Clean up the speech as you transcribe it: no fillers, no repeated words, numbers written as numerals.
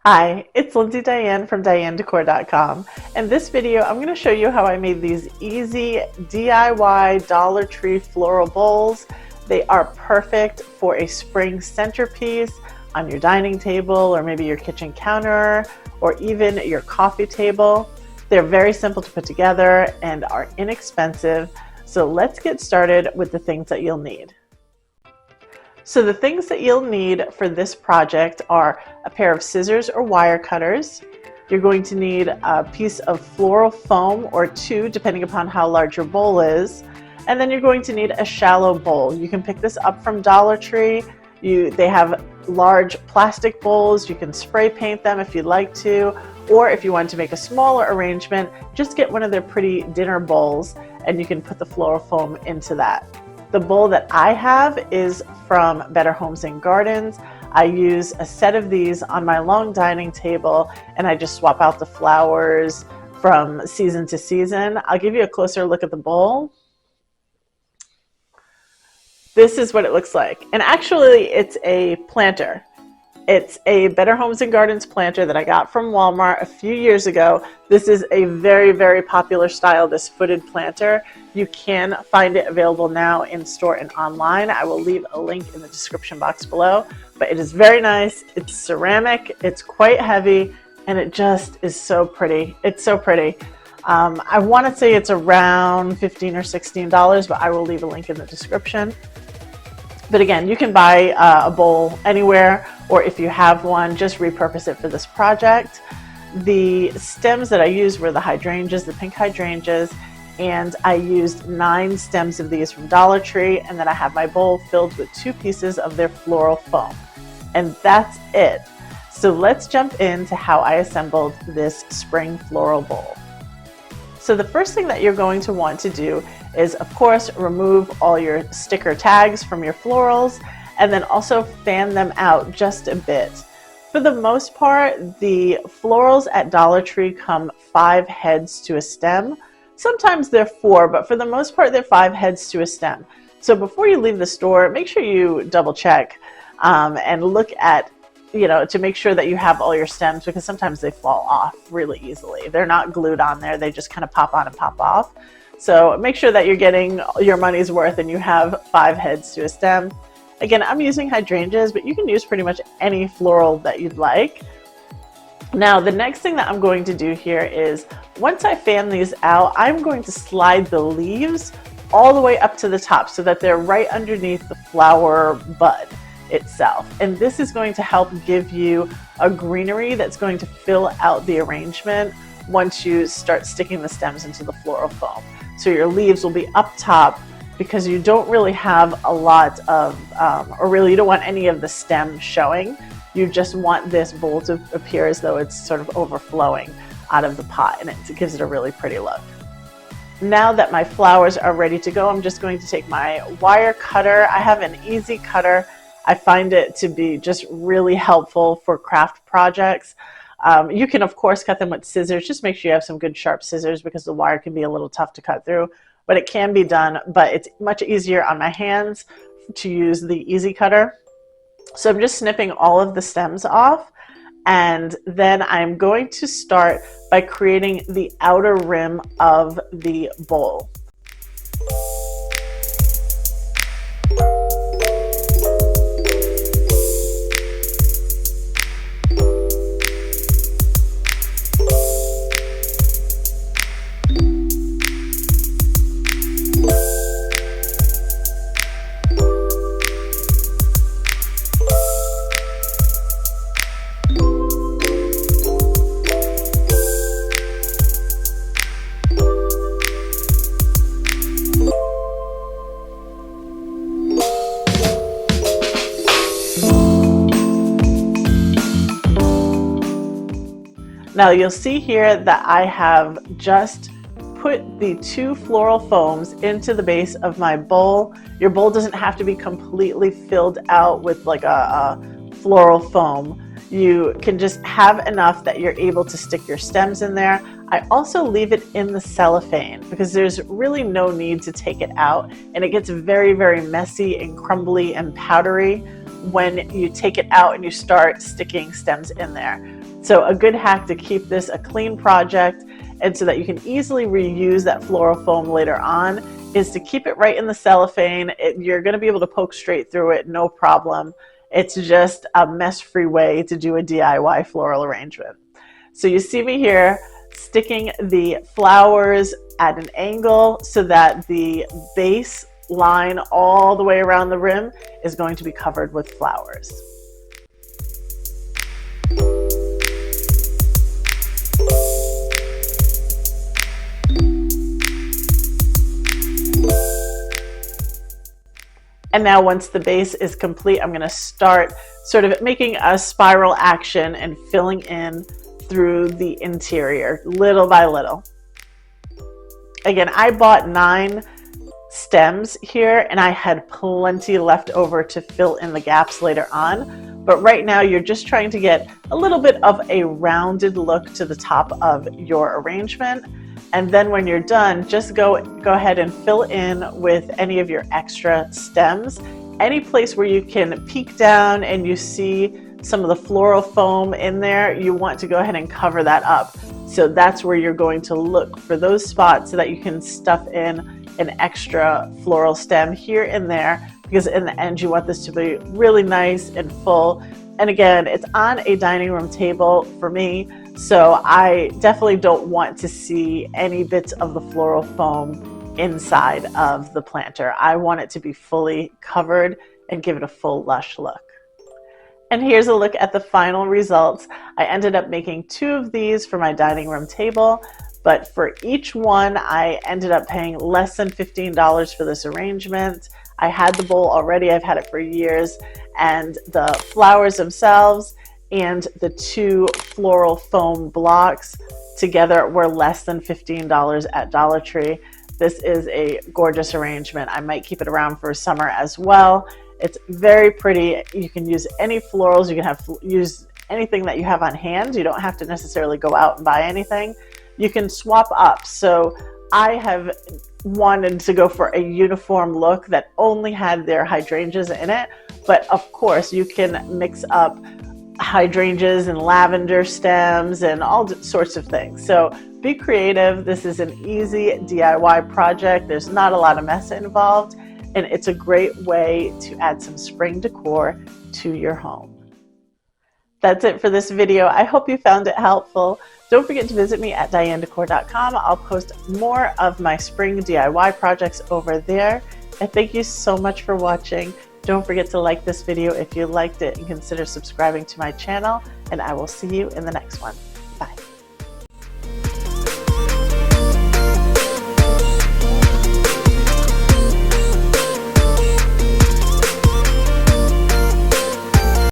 Hi, it's Lindsay Diane from DianeDecor.com. In this video, I'm going to show you how I made these easy DIY Dollar Tree floral bowls. They are perfect for a spring centerpiece on your dining table or maybe your kitchen counter or even your coffee table. They're very simple to put together and are inexpensive. So let's get started with the things that you'll need. So the things that you'll need for this project are a pair of scissors or wire cutters. You're going to need a piece of floral foam or two, depending upon how large your bowl is. And then you're going to need a shallow bowl. You can pick this up from Dollar Tree. They have large plastic bowls. You can spray paint them if you'd like to, or if you want to make a smaller arrangement, just get one of their pretty dinner bowls and you can put the floral foam into that. The bowl that I have is from Better Homes and Gardens. I use a set of these on my long dining table and I just swap out the flowers from season to season. I'll give you a closer look at the bowl. This is what it looks like. And actually it's a planter. It's a Better Homes and Gardens planter that I got from Walmart a few years ago. This is a very, very popular style, this footed planter. You can find it available now in store and online. I will leave a link in the description box below. But it is very nice. It's ceramic, it's quite heavy, and it just is so pretty. It's so pretty. I want to say it's around $15 or $16, but I will leave a link in the description. But again, you can buy a bowl anywhere, or if you have one, just repurpose it for this project. The stems that I used were the hydrangeas, the pink hydrangeas, and I used 9 stems of these from Dollar Tree, and then I have my bowl filled with 2 pieces of their floral foam. And that's it. So let's jump into how I assembled this spring floral bowl. So the first thing that you're going to want to do is, of course, remove all your sticker tags from your florals and then also fan them out just a bit. For the most part, the florals at Dollar Tree come 5 heads to a stem. Sometimes they're 4, but for the most part, they're 5 heads to a stem. So before you leave the store, make sure you double check and look at, to make sure that you have all your stems, because sometimes they fall off really easily. They're not glued on there. They just kind of pop on and pop off. So make sure that you're getting your money's worth and you have 5 heads to a stem. Again, I'm using hydrangeas, but you can use pretty much any floral that you'd like. Now, the next thing that I'm going to do here is, once I fan these out, I'm going to slide the leaves all the way up to the top so that they're right underneath the flower bud itself. And this is going to help give you a greenery that's going to fill out the arrangement once you start sticking the stems into the floral foam. So your leaves will be up top because you don't really have a lot of, or really you don't want any of the stem showing. You just want this bowl to appear as though it's sort of overflowing out of the pot, and it gives it a really pretty look. Now that my flowers are ready to go, I'm just going to take my wire cutter. I have an easy cutter. I find it to be just really helpful for craft projects. You can, of course, cut them with scissors. Just make sure you have some good sharp scissors because the wire can be a little tough to cut through, but it can be done. But it's much easier on my hands to use the easy cutter. So I'm just snipping all of the stems off, and then I'm going to start by creating the outer rim of the bowl. Now you'll see here that I have just put the 2 floral foams into the base of my bowl. Your bowl doesn't have to be completely filled out with like a floral foam. You can just have enough that you're able to stick your stems in there. I also leave it in the cellophane because there's really no need to take it out, and it gets very, very messy and crumbly and powdery when you take it out and you start sticking stems in there. So a good hack to keep this a clean project and so that you can easily reuse that floral foam later on is to keep it right in the cellophane. You're going to be able to poke straight through it, no problem. It's just a mess-free way to do a DIY floral arrangement. So you see me here sticking the flowers at an angle so that the base line all the way around the rim is going to be covered with flowers. And now once the base is complete, I'm going to start sort of making a spiral action and filling in through the interior little by little. Again, I bought 9 stems here and I had plenty left over to fill in the gaps later on. But right now you're just trying to get a little bit of a rounded look to the top of your arrangement. And then when you're done, just go ahead and fill in with any of your extra stems. Any place where you can peek down and you see some of the floral foam in there, you want to go ahead and cover that up. So that's where you're going to look for those spots so that you can stuff in an extra floral stem here and there, because in the end you want this to be really nice and full. And again, it's on a dining room table for me, so I definitely don't want to see any bits of the floral foam inside of the planter. I want it to be fully covered and give it a full lush look. And here's a look at the final results. I ended up making 2 of these for my dining room table, but for each one I ended up paying less than $15 for this arrangement. I had the bowl already, I've had it for years, and the flowers themselves and the 2 floral foam blocks together were less than $15 at Dollar Tree. This is a gorgeous arrangement. I might keep it around for summer as well. It's very pretty. You can use any florals. You can use anything that you have on hand. You don't have to necessarily go out and buy anything. You can swap up. So I have wanted to go for a uniform look that only had their hydrangeas in it, but of course you can mix up hydrangeas and lavender stems and all sorts of things. So be creative. This is an easy DIY project. There's not a lot of mess involved, and it's a great way to add some spring decor to your home. That's it for this video. I hope you found it helpful. Don't forget to visit me at dianedecor.com. I'll post more of my spring DIY projects over there. And thank you so much for watching. Don't forget to like this video if you liked it and consider subscribing to my channel, and I will see you in the next one.